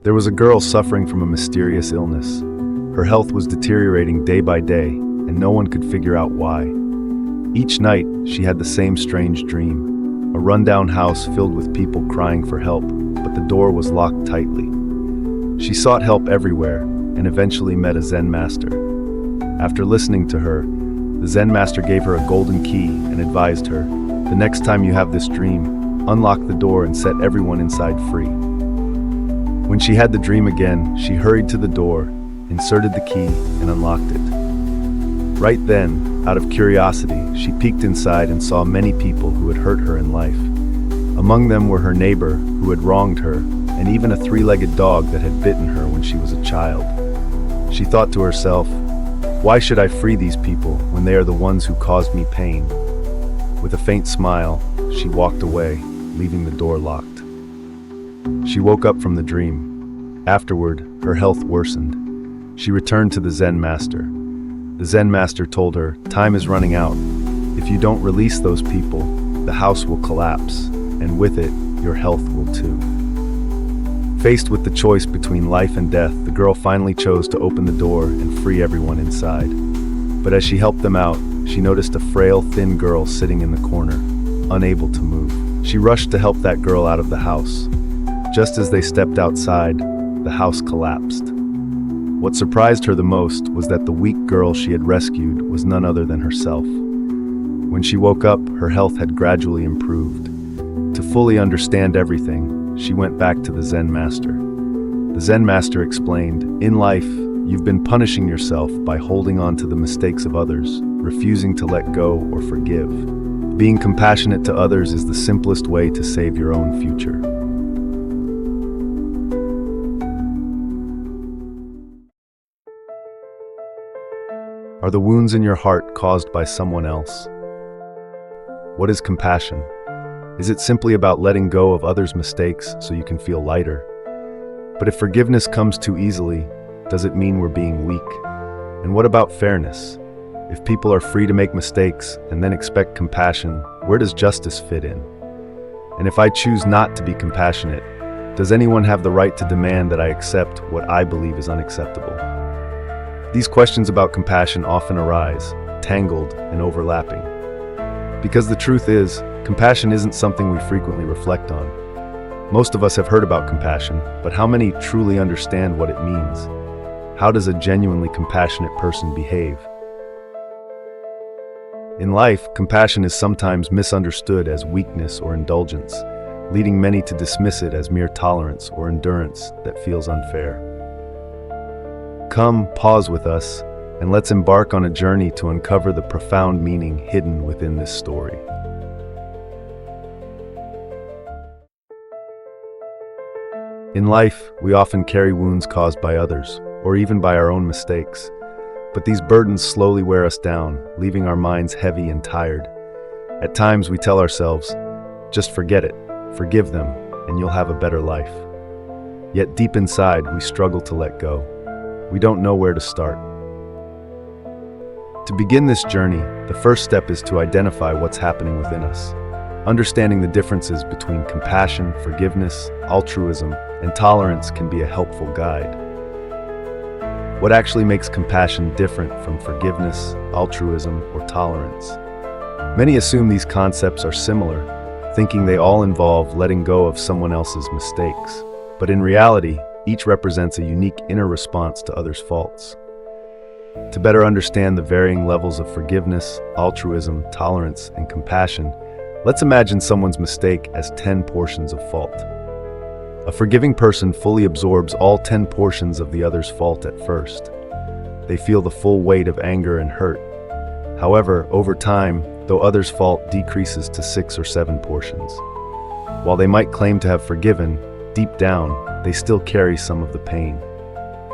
There was a girl suffering from a mysterious illness. Her health was deteriorating day by day, and no one could figure out why. Each night, she had the same strange dream, a rundown house filled with people crying for help, but the door was locked tightly. She sought help everywhere, and eventually met a Zen master. After listening to her, the Zen master gave her a golden key and advised her, "The next time you have this dream, unlock the door and set everyone inside free." When she had the dream again, she hurried to the door, inserted the key, and unlocked it. Right then, out of curiosity, she peeked inside and saw many people who had hurt her in life. Among them were her neighbor, who had wronged her, and even a three-legged dog that had bitten her when she was a child. She thought to herself, "Why should I free these people when they are the ones who caused me pain?" With a faint smile, she walked away, leaving the door locked. She woke up from the dream. Afterward, her health worsened. She returned to the Zen master. The Zen master told her, "Time is running out. If you don't release those people, the house will collapse, and with it, your health will too." Faced with the choice between life and death, the girl finally chose to open the door and free everyone inside. But as she helped them out, she noticed a frail, thin girl sitting in the corner, unable to move. She rushed to help that girl out of the house. Just as they stepped outside, the house collapsed. What surprised her the most was that the weak girl she had rescued was none other than herself. When she woke up, her health had gradually improved. To fully understand everything, she went back to the Zen master. The Zen master explained, "In life, you've been punishing yourself by holding on to the mistakes of others, refusing to let go or forgive. Being compassionate to others is the simplest way to save your own future." Are the wounds in your heart caused by someone else? What is compassion? Is it simply about letting go of others' mistakes so you can feel lighter? But if forgiveness comes too easily, does it mean we're being weak? And what about fairness? If people are free to make mistakes and then expect compassion, where does justice fit in? And if I choose not to be compassionate, does anyone have the right to demand that I accept what I believe is unacceptable? These questions about compassion often arise, tangled and overlapping. Because the truth is, compassion isn't something we frequently reflect on. Most of us have heard about compassion, but how many truly understand what it means? How does a genuinely compassionate person behave? In life, compassion is sometimes misunderstood as weakness or indulgence, leading many to dismiss it as mere tolerance or endurance that feels unfair. Come, pause with us, and let's embark on a journey to uncover the profound meaning hidden within this story. In life, we often carry wounds caused by others, or even by our own mistakes. But these burdens slowly wear us down, leaving our minds heavy and tired. At times we tell ourselves, "Just forget it, forgive them, and you'll have a better life." Yet deep inside, we struggle to let go. We don't know where to start. To begin this journey, the first step is to identify what's happening within us. Understanding the differences between compassion, forgiveness, altruism, and tolerance can be a helpful guide. What actually makes compassion different from forgiveness, altruism, or tolerance? Many assume these concepts are similar, thinking they all involve letting go of someone else's mistakes. But in reality, each represents a unique inner response to others' faults. To better understand the varying levels of forgiveness, altruism, tolerance, and compassion, let's imagine someone's mistake as 10 portions of fault. A forgiving person fully absorbs all 10 portions of the other's fault at first. They feel the full weight of anger and hurt. However, over time, though others' fault decreases to 6 or 7 portions. While they might claim to have forgiven, deep down, they still carry some of the pain.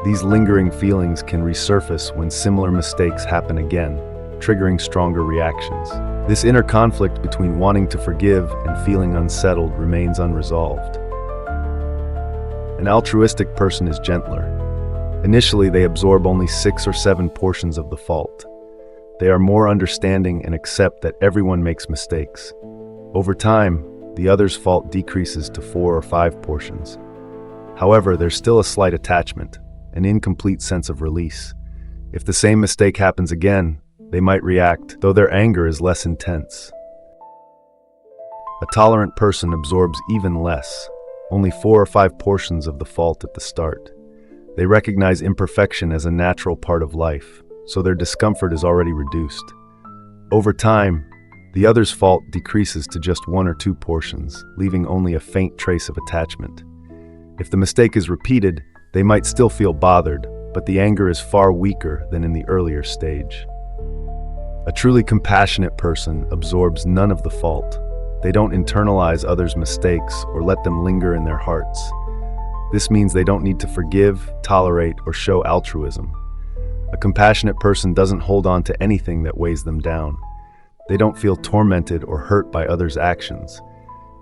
These lingering feelings can resurface when similar mistakes happen again, triggering stronger reactions. This inner conflict between wanting to forgive and feeling unsettled remains unresolved. An altruistic person is gentler. Initially, they absorb only 6 or 7 portions of the fault. They are more understanding and accept that everyone makes mistakes. Over time, the other's fault decreases to 4 or 5 portions. However, there's still a slight attachment, an incomplete sense of release. If the same mistake happens again, they might react, though their anger is less intense. A tolerant person absorbs even less, only 4 or 5 portions of the fault at the start. They recognize imperfection as a natural part of life, so their discomfort is already reduced. Over time, the other's fault decreases to just 1 or 2 portions, leaving only a faint trace of attachment. If the mistake is repeated, they might still feel bothered, but the anger is far weaker than in the earlier stage. A truly compassionate person absorbs none of the fault. They don't internalize others' mistakes or let them linger in their hearts. This means they don't need to forgive, tolerate, or show altruism. A compassionate person doesn't hold on to anything that weighs them down. They don't feel tormented or hurt by others' actions.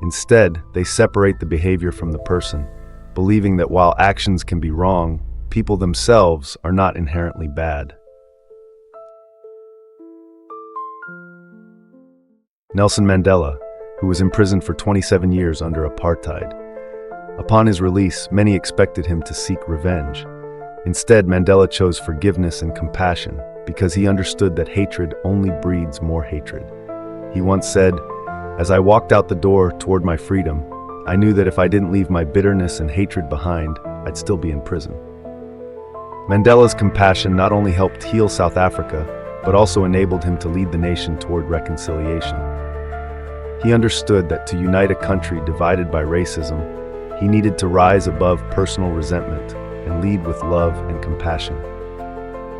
Instead, they separate the behavior from the person, believing that while actions can be wrong, people themselves are not inherently bad. Nelson Mandela, who was imprisoned for 27 years under apartheid. Upon his release, many expected him to seek revenge. Instead, Mandela chose forgiveness and compassion because he understood that hatred only breeds more hatred. He once said, "As I walked out the door toward my freedom, I knew that if I didn't leave my bitterness and hatred behind, I'd still be in prison." Mandela's compassion not only helped heal South Africa, but also enabled him to lead the nation toward reconciliation. He understood that to unite a country divided by racism, he needed to rise above personal resentment and lead with love and compassion.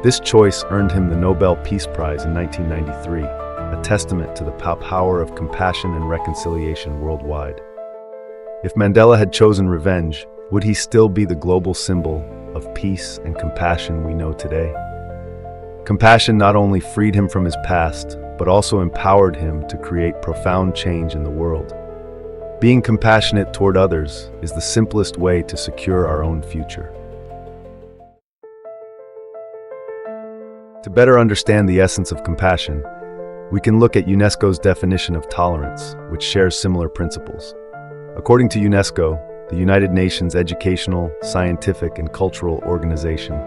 This choice earned him the Nobel Peace Prize in 1993, a testament to the power of compassion and reconciliation worldwide. If Mandela had chosen revenge, would he still be the global symbol of peace and compassion we know today? Compassion not only freed him from his past, but also empowered him to create profound change in the world. Being compassionate toward others is the simplest way to secure our own future. To better understand the essence of compassion, we can look at UNESCO's definition of tolerance, which shares similar principles. According to UNESCO, the United Nations Educational, Scientific, and Cultural Organization,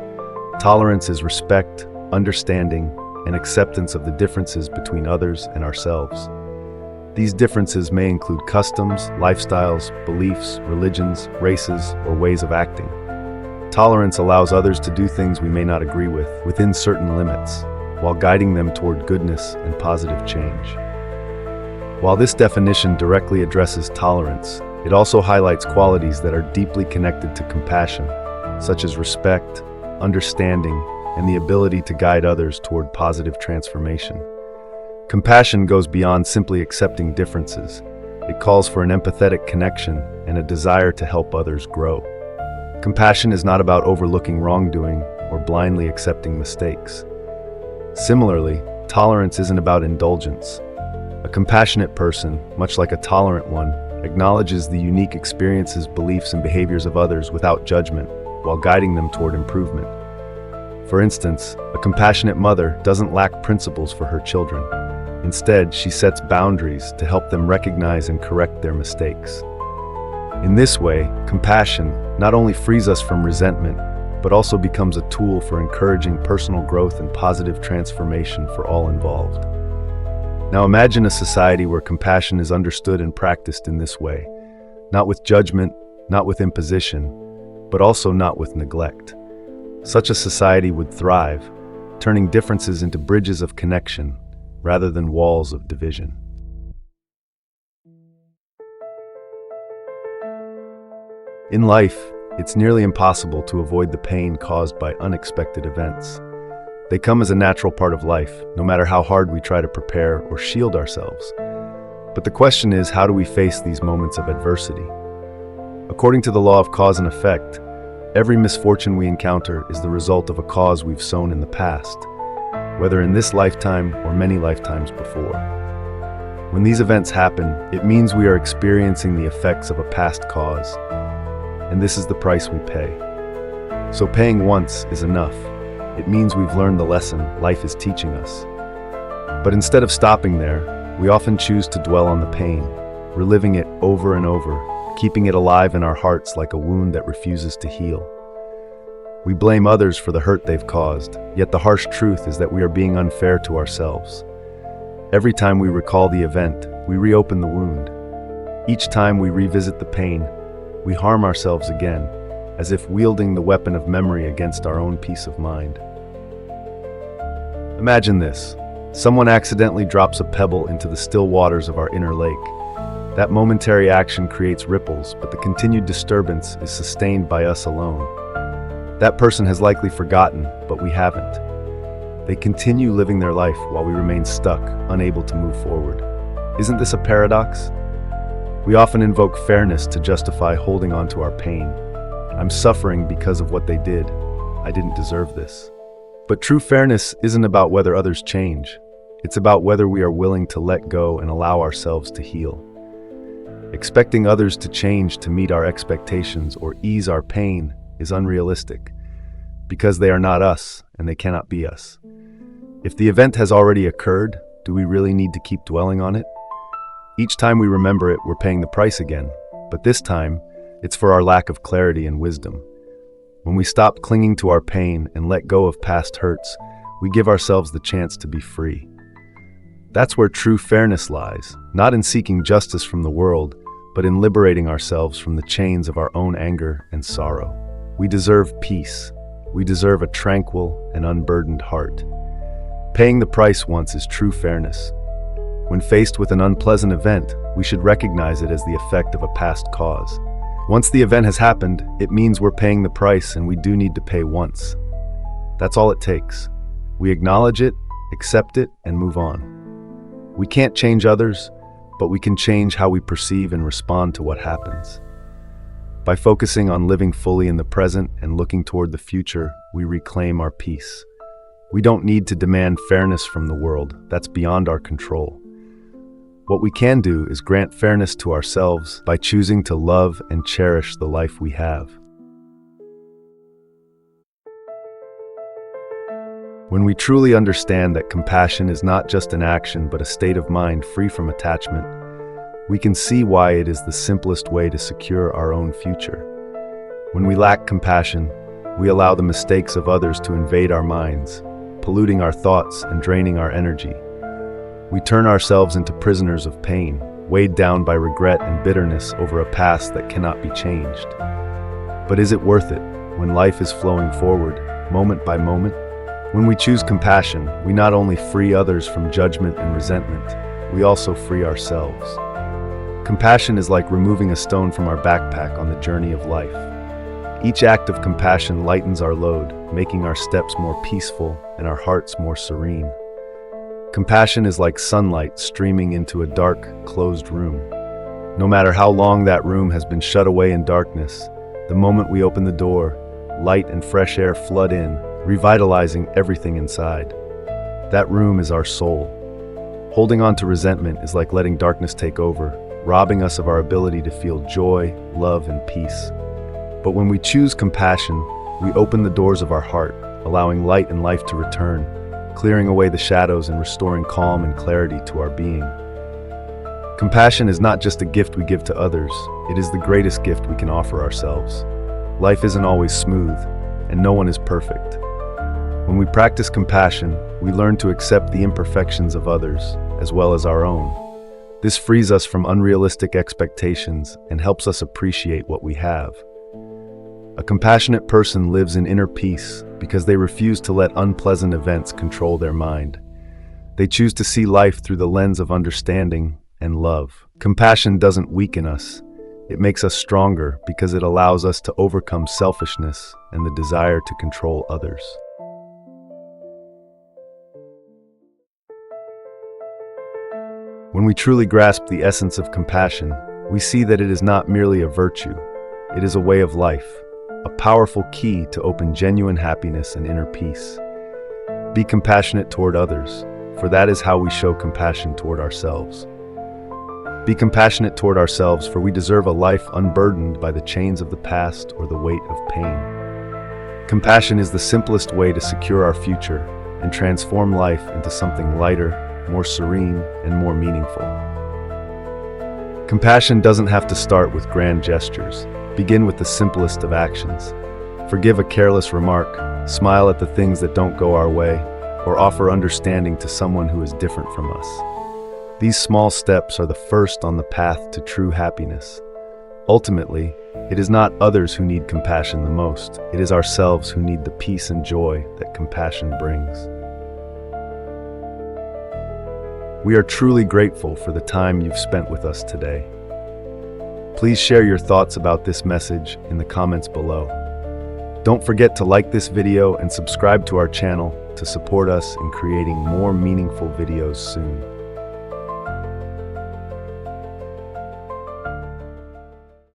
tolerance is respect, understanding, and acceptance of the differences between others and ourselves. These differences may include customs, lifestyles, beliefs, religions, races, or ways of acting. Tolerance allows others to do things we may not agree with, within certain limits, while guiding them toward goodness and positive change. While this definition directly addresses tolerance, it also highlights qualities that are deeply connected to compassion, such as respect, understanding, and the ability to guide others toward positive transformation. Compassion goes beyond simply accepting differences. It calls for an empathetic connection and a desire to help others grow. Compassion is not about overlooking wrongdoing or blindly accepting mistakes. Similarly, tolerance isn't about indulgence. A compassionate person, much like a tolerant one, acknowledges the unique experiences, beliefs, and behaviors of others without judgment, while guiding them toward improvement. For instance, a compassionate mother doesn't lack principles for her children. Instead, she sets boundaries to help them recognize and correct their mistakes. In this way, compassion not only frees us from resentment, but also becomes a tool for encouraging personal growth and positive transformation for all involved. Now imagine a society where compassion is understood and practiced in this way, not with judgment, not with imposition, but also not with neglect. Such a society would thrive, turning differences into bridges of connection rather than walls of division. In life, it's nearly impossible to avoid the pain caused by unexpected events. They come as a natural part of life, no matter how hard we try to prepare or shield ourselves. But the question is, how do we face these moments of adversity? According to the law of cause and effect, every misfortune we encounter is the result of a cause we've sown in the past, whether in this lifetime or many lifetimes before. When these events happen, it means we are experiencing the effects of a past cause, and this is the price we pay. So paying once is enough. It means we've learned the lesson life is teaching us. But instead of stopping there, we often choose to dwell on the pain, reliving it over and over, keeping it alive in our hearts like a wound that refuses to heal. We blame others for the hurt they've caused, yet the harsh truth is that we are being unfair to ourselves. Every time we recall the event, we reopen the wound. Each time we revisit the pain, we harm ourselves again, as if wielding the weapon of memory against our own peace of mind. Imagine this. Someone accidentally drops a pebble into the still waters of our inner lake. That momentary action creates ripples, but the continued disturbance is sustained by us alone. That person has likely forgotten, but we haven't. They continue living their life while we remain stuck, unable to move forward. Isn't this a paradox? We often invoke fairness to justify holding on to our pain. I'm suffering because of what they did. I didn't deserve this. But true fairness isn't about whether others change. It's about whether we are willing to let go and allow ourselves to heal. Expecting others to change to meet our expectations or ease our pain is unrealistic, because they are not us and they cannot be us. If the event has already occurred, do we really need to keep dwelling on it? Each time we remember it, we're paying the price again, but this time, it's for our lack of clarity and wisdom. When we stop clinging to our pain and let go of past hurts, we give ourselves the chance to be free. That's where true fairness lies, not in seeking justice from the world, but in liberating ourselves from the chains of our own anger and sorrow. We deserve peace. We deserve a tranquil and unburdened heart. Paying the price once is true fairness. When faced with an unpleasant event, we should recognize it as the effect of a past cause. Once the event has happened, it means we're paying the price, and we do need to pay once. That's all it takes. We acknowledge it, accept it, and move on. We can't change others, but we can change how we perceive and respond to what happens. By focusing on living fully in the present and looking toward the future, we reclaim our peace. We don't need to demand fairness from the world. That's beyond our control. What we can do is grant fairness to ourselves by choosing to love and cherish the life we have. When we truly understand that compassion is not just an action but a state of mind free from attachment, we can see why it is the simplest way to secure our own future. When we lack compassion, we allow the mistakes of others to invade our minds, polluting our thoughts and draining our energy. We turn ourselves into prisoners of pain, weighed down by regret and bitterness over a past that cannot be changed. But is it worth it when life is flowing forward, moment by moment? When we choose compassion, we not only free others from judgment and resentment, we also free ourselves. Compassion is like removing a stone from our backpack on the journey of life. Each act of compassion lightens our load, making our steps more peaceful and our hearts more serene. Compassion is like sunlight streaming into a dark, closed room. No matter how long that room has been shut away in darkness, the moment we open the door, light and fresh air flood in, revitalizing everything inside. That room is our soul. Holding on to resentment is like letting darkness take over, robbing us of our ability to feel joy, love, and peace. But when we choose compassion, we open the doors of our heart, allowing light and life to return, clearing away the shadows and restoring calm and clarity to our being. Compassion is not just a gift we give to others, it is the greatest gift we can offer ourselves. Life isn't always smooth, and no one is perfect. When we practice compassion, we learn to accept the imperfections of others, as well as our own. This frees us from unrealistic expectations and helps us appreciate what we have. A compassionate person lives in inner peace because they refuse to let unpleasant events control their mind. They choose to see life through the lens of understanding and love. Compassion doesn't weaken us. It makes us stronger because it allows us to overcome selfishness and the desire to control others. When we truly grasp the essence of compassion, we see that it is not merely a virtue. It is a way of life, a powerful key to open genuine happiness and inner peace. Be compassionate toward others, for that is how we show compassion toward ourselves. Be compassionate toward ourselves, for we deserve a life unburdened by the chains of the past or the weight of pain. Compassion is the simplest way to secure our future and transform life into something lighter, more serene, and more meaningful. Compassion doesn't have to start with grand gestures. Begin with the simplest of actions. Forgive a careless remark, smile at the things that don't go our way, or offer understanding to someone who is different from us. These small steps are the first on the path to true happiness. Ultimately, it is not others who need compassion the most. It is ourselves who need the peace and joy that compassion brings. We are truly grateful for the time you've spent with us today. Please share your thoughts about this message in the comments below. Don't forget to like this video and subscribe to our channel to support us in creating more meaningful videos soon.